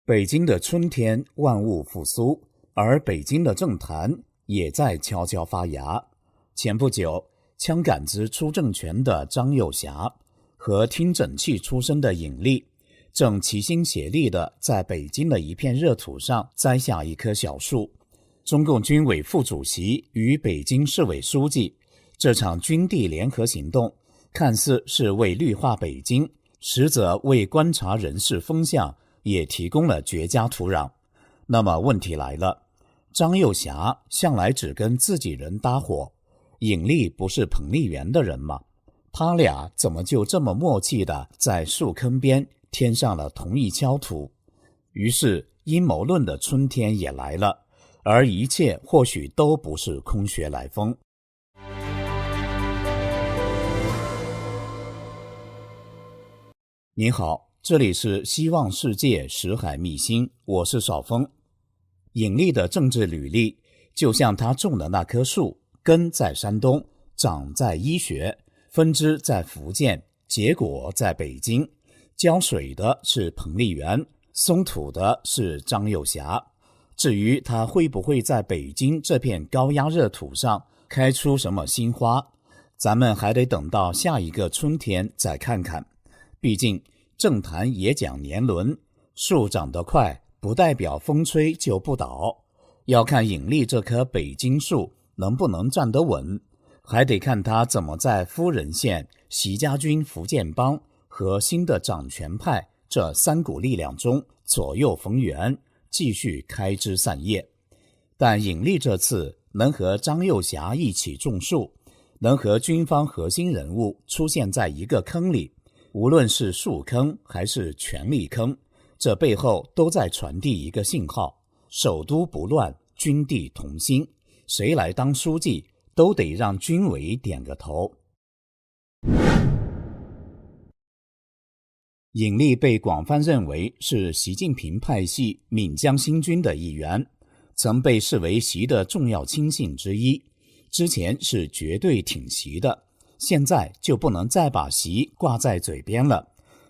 北京的春天万物复苏，而北京的政坛也在悄悄发芽。前不久，枪杆子出政权的张又侠和听诊器出身的尹力，正齐心协力地在北京的一片热土上栽下一棵小树。中共军委副主席与北京市委书记这场军地联合行动，看似是为绿化北京，实则为观察人事风向也提供了绝佳土壤。那么问题来了，张又侠向来只跟自己人搭伙，尹力不是彭丽媛的人吗？他俩怎么就这么默契地在树坑边添上了同一锹土？于是阴谋论的春天也来了，而一切或许都不是空穴来风。你好，这里是希望世界识海秘辛，我是少峰。尹力的政治履历就像他种的那棵树，根在山东，长在医学，分支在福建，结果在北京。浇水的是彭丽媛，松土的是张又侠。至于他会不会在北京这片高压热土上开出什么新花，咱们还得等到下一个春天再看看。毕竟政坛也讲年轮，树长得快不代表风吹就不倒，要看尹力这棵北京树能不能站得稳，还得看他怎么在夫人县、习家军福建帮和新的掌权派这三股力量中左右逢源，继续开枝散叶。但尹力这次能和张又侠一起种树，能和军方核心人物出现在一个坑里，无论是树坑还是权力坑，这背后都在传递一个信号：首都不乱，军地同心，谁来当书记都得让军委点个头。尹力被广泛认为是习近平派系闽江新军的一员，曾被视为习的重要亲信之一，之前是绝对挺习的，现在就不能再把习挂在嘴边了。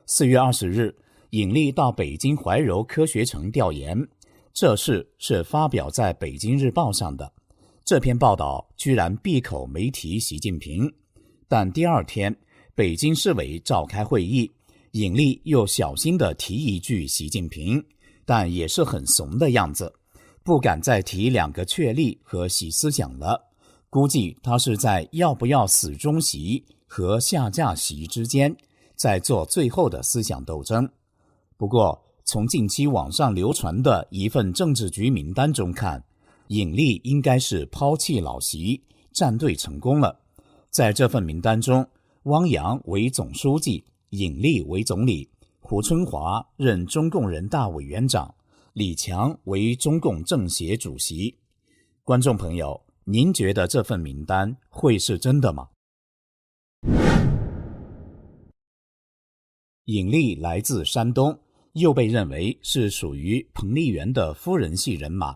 4月20日，尹力到北京怀柔科学城调研，这事是发表在北京日报上的。这篇报道居然闭口没提习近平，但第二天北京市委召开会议，尹力又小心地提一句习近平，但也是很怂的样子，不敢再提两个确立和习思想了。估计他是在要不要死忠习和下架习之间，在做最后的思想斗争。不过从近期网上流传的一份政治局名单中看，尹力应该是抛弃老习，站队成功了。在这份名单中，汪洋为总书记，尹力为总理，胡春华任中共人大委员长，李强为中共政协主席。观众朋友，您觉得这份名单会是真的吗？尹力来自山东，又被认为是属于彭丽媛的夫人系人马。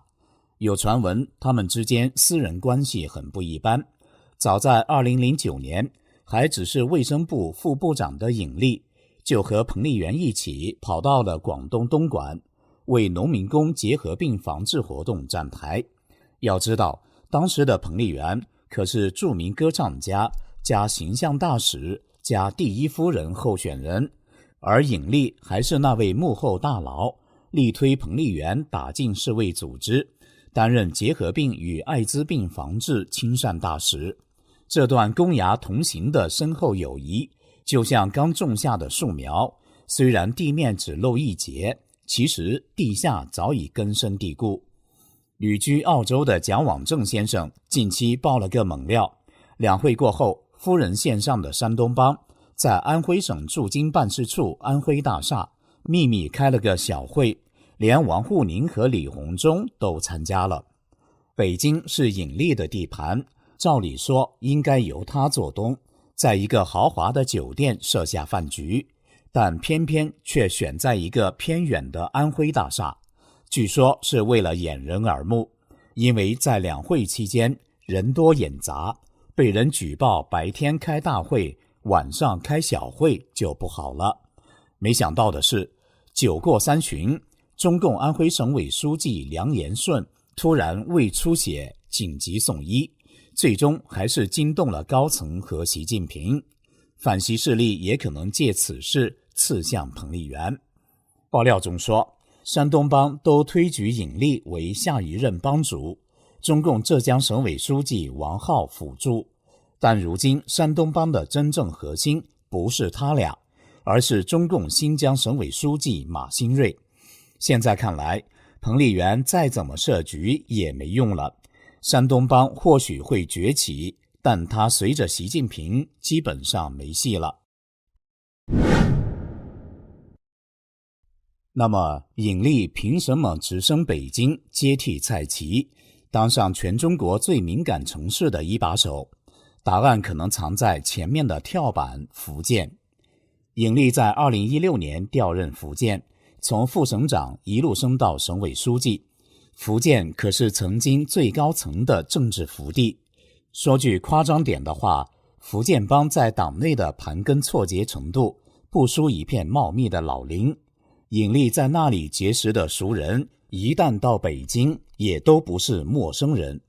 有传闻他们之间私人关系很不一般。早在2009年，还只是卫生部副部长的尹力，就和彭丽媛一起跑到了广东东莞，为农民工结核病防治活动站台。要知道，当时的彭丽媛可是著名歌唱家加形象大使加第一夫人候选人，而尹力还是那位幕后大佬，力推彭丽媛打进世卫组织，担任结核病与艾滋病防治亲善大使。这段公衙同行的深厚友谊，就像刚种下的树苗，虽然地面只露一截，其实地下早已根深蒂固。旅居澳洲的蒋往正先生近期爆了个猛料，两会过后，夫人线上的山东帮在安徽省驻京办事处安徽大厦秘密开了个小会，连王沪宁和李鸿忠都参加了。北京是尹力的地盘，照理说应该由他做东，在一个豪华的酒店设下饭局，但偏偏却选在一个偏远的安徽大厦，据说是为了掩人耳目，因为在两会期间人多眼杂，被人举报白天开大会，晚上开小会就不好了。没想到的是，酒过三巡，中共安徽省委书记梁延顺突然胃出血紧急送医，最终还是惊动了高层和习近平。反习势力也可能借此事刺向彭丽媛。爆料中说，山东帮都推举尹力为下一任帮主，中共浙江省委书记王浩辅助。但如今山东帮的真正核心不是他俩，而是中共新疆省委书记马兴瑞。现在看来，彭丽媛再怎么设局也没用了。山东帮或许会崛起，但他随着习近平基本上没戏了。那么尹力凭什么直升北京接替蔡奇，当上全中国最敏感城市的一把手？答案可能藏在前面的跳板福建。尹力在2016年调任福建，从副省长一路升到省委书记。福建可是曾经最高层的政治福地。说句夸张点的话，福建帮在党内的盘根错节程度不输一片茂密的老林。尹力在那里结识的熟人，一旦到北京也都不是陌生人。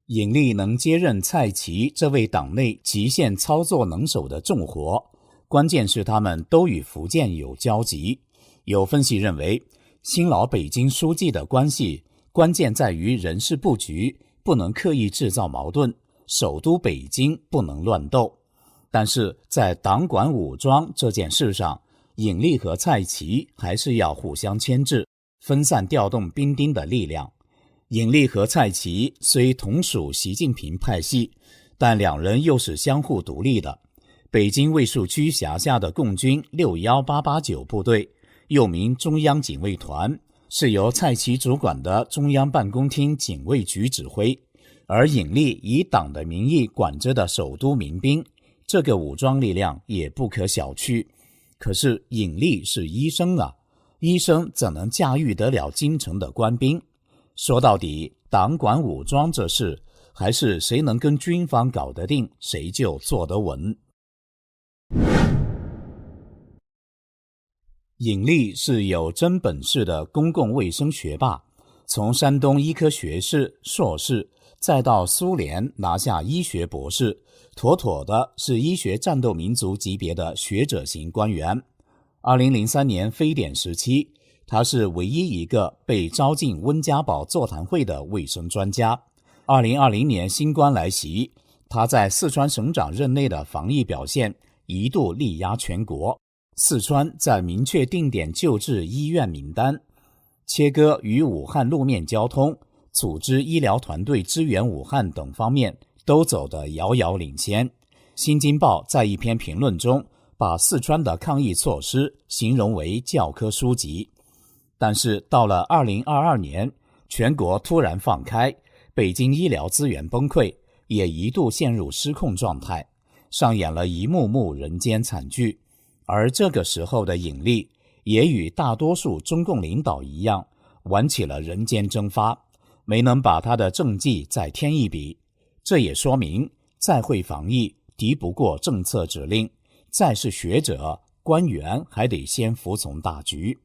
尹力能接任蔡奇这位党内极限操作能手的重活，关键是他们都与福建有交集。有分析认为，新老北京书记的关系关键在于人事布局不能刻意制造矛盾，首都北京不能乱斗。但是在党管武装这件事上，尹力和蔡奇还是要互相牵制，分散调动兵丁的力量。尹力和蔡奇虽同属习近平派系，但两人又是相互独立的。北京卫戍区辖下的共军61889部队，又名中央警卫团，是由蔡奇主管的中央办公厅警卫局指挥，而尹力以党的名义管着的首都民兵，这个武装力量也不可小觑。可是尹力是医生啊，医生怎能驾驭得了京城的官兵？说到底，党管武装这事，还是谁能跟军方搞得定，谁就坐得稳。尹力是有真本事的公共卫生学霸，从山东医科学士、硕士，再到苏联拿下医学博士，妥妥的是医学战斗民族级别的学者型官员。2003年非典时期，他是唯一一个被招进温家宝座谈会的卫生专家。2020年新冠来袭，他在四川省长任内的防疫表现一度力压全国。四川在明确定点救治医院名单、切割与武汉路面交通、组织医疗团队支援武汉等方面都走得遥遥领先。新京报在一篇评论中把四川的抗疫措施形容为教科书级。但是到了2022年，全国突然放开，北京医疗资源崩溃，也一度陷入失控状态，上演了一幕幕人间惨剧。而这个时候的尹力也与大多数中共领导一样，玩起了人间蒸发，没能把他的政绩再添一笔。这也说明，再会防疫敌不过政策指令，再是学者官员还得先服从大局。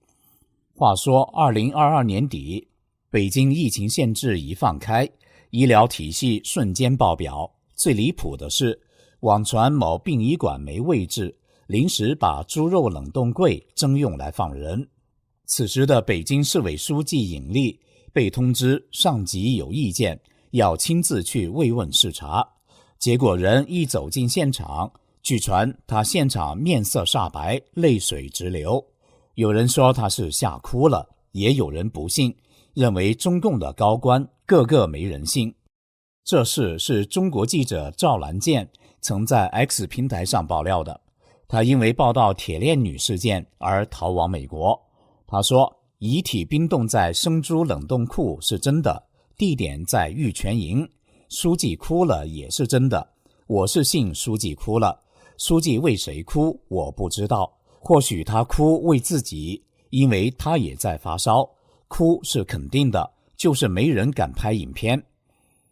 话说2022年底，北京疫情限制一放开，医疗体系瞬间爆表。最离谱的是，网传某殡仪馆没位置，临时把猪肉冷冻柜征用来放人。此时的北京市委书记尹力被通知上级有意见，要亲自去慰问视察。结果人一走进现场，据传他现场面色煞白，泪水直流。有人说他是吓哭了，也有人不信，认为中共的高官个个没人性。这事是中国记者赵兰健曾在 X 平台上爆料的。他因为报道铁链女事件而逃往美国。他说，遗体冰冻在生猪冷冻库是真的，地点在玉泉营，书记哭了也是真的，我是信书记哭了，书记为谁哭我不知道，或许他哭为自己，因为他也在发烧，哭是肯定的，就是没人敢拍影片。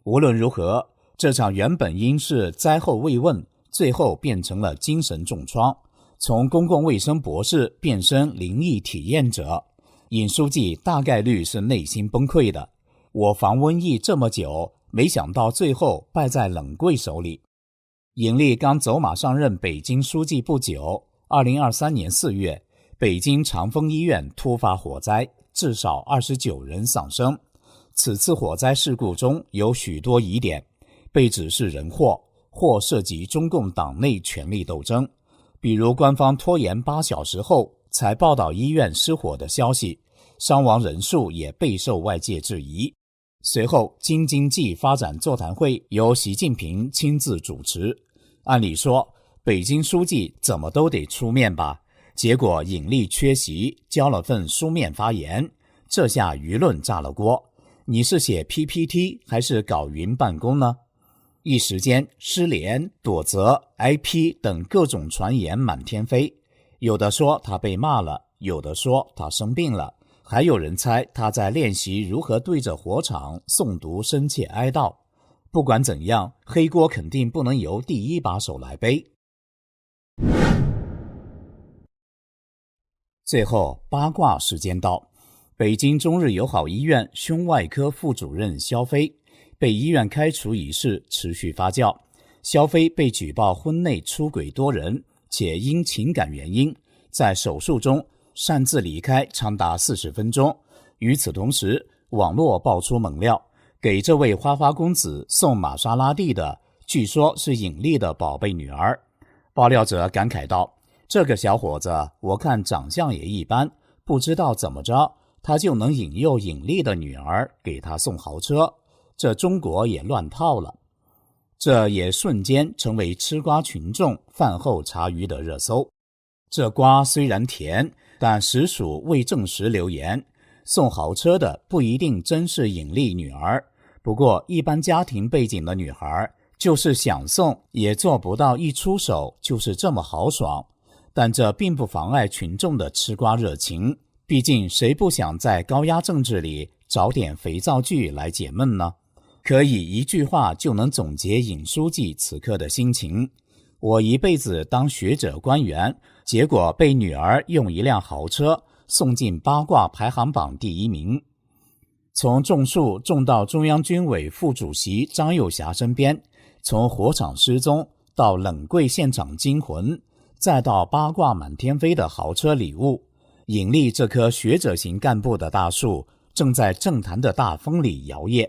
无论如何，这场原本应是灾后慰问，最后变成了精神重创，从公共卫生博士变身灵异体验者。尹书记大概率是内心崩溃的。我防瘟疫这么久，没想到最后败在冷贵手里。尹力刚走马上任北京书记不久，2023年4月，北京长峰医院突发火灾，至少29人丧生。此次火灾事故中有许多疑点，被指是人祸，或涉及中共党内权力斗争。比如官方拖延8小时后才报道医院失火的消息，伤亡人数也备受外界质疑。随后京津冀发展座谈会由习近平亲自主持，按理说北京书记怎么都得出面吧，结果尹力缺席，交了份书面发言，这下舆论炸了锅。你是写 PPT 还是搞云办公呢？一时间失联、躲责、IP 等各种传言满天飞，有的说他被骂了，有的说他生病了，还有人猜他在练习如何对着火场诵读深切哀悼。不管怎样，黑锅肯定不能由第一把手来背。最后八卦时间到，北京中日友好医院胸外科副主任肖飞被医院开除一事持续发酵。肖飞被举报婚内出轨多人，且因情感原因在手术中擅自离开长达40分钟。与此同时，网络爆出猛料，给这位花花公子送玛莎拉蒂的据说是尹力的宝贝女儿。爆料者感慨道，这个小伙子我看长相也一般，不知道怎么着他就能引诱尹力的女儿给他送豪车，这中国也乱套了。这也瞬间成为吃瓜群众饭后茶余的热搜。这瓜虽然甜，但实属未证实流言，送豪车的不一定真是尹力女儿。不过一般家庭背景的女孩就是想送也做不到一出手就是这么豪爽，但这并不妨碍群众的吃瓜热情，毕竟谁不想在高压政治里找点肥皂剧来解闷呢？可以一句话就能总结尹书记此刻的心情：我一辈子当学者官员，结果被女儿用一辆豪车送进八卦排行榜第1名。从种树种到中央军委副主席张又侠身边，从火场失踪到冷柜现场惊魂，再到八卦满天飞的豪车礼物，尹力这棵学者型干部的大树正在政坛的大风里摇曳。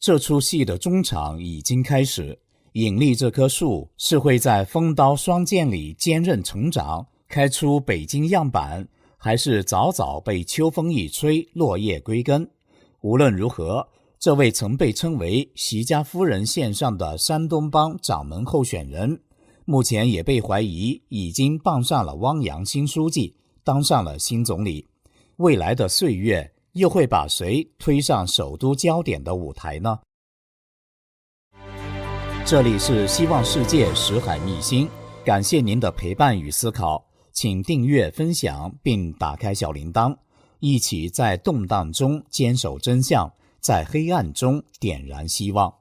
这出戏的中场已经开始，尹力这棵树是会在风刀双剑里坚韧成长，开出北京样板，还是早早被秋风一吹落叶归根？无论如何，这位曾被称为习家夫人线上的山东帮掌门候选人，目前也被怀疑已经傍上了汪洋新书记，当上了新总理。未来的岁月又会把谁推上首都焦点的舞台呢？这里是希望世界识海秘辛，感谢您的陪伴与思考，请订阅分享并打开小铃铛，一起在动荡中坚守真相，在黑暗中点燃希望。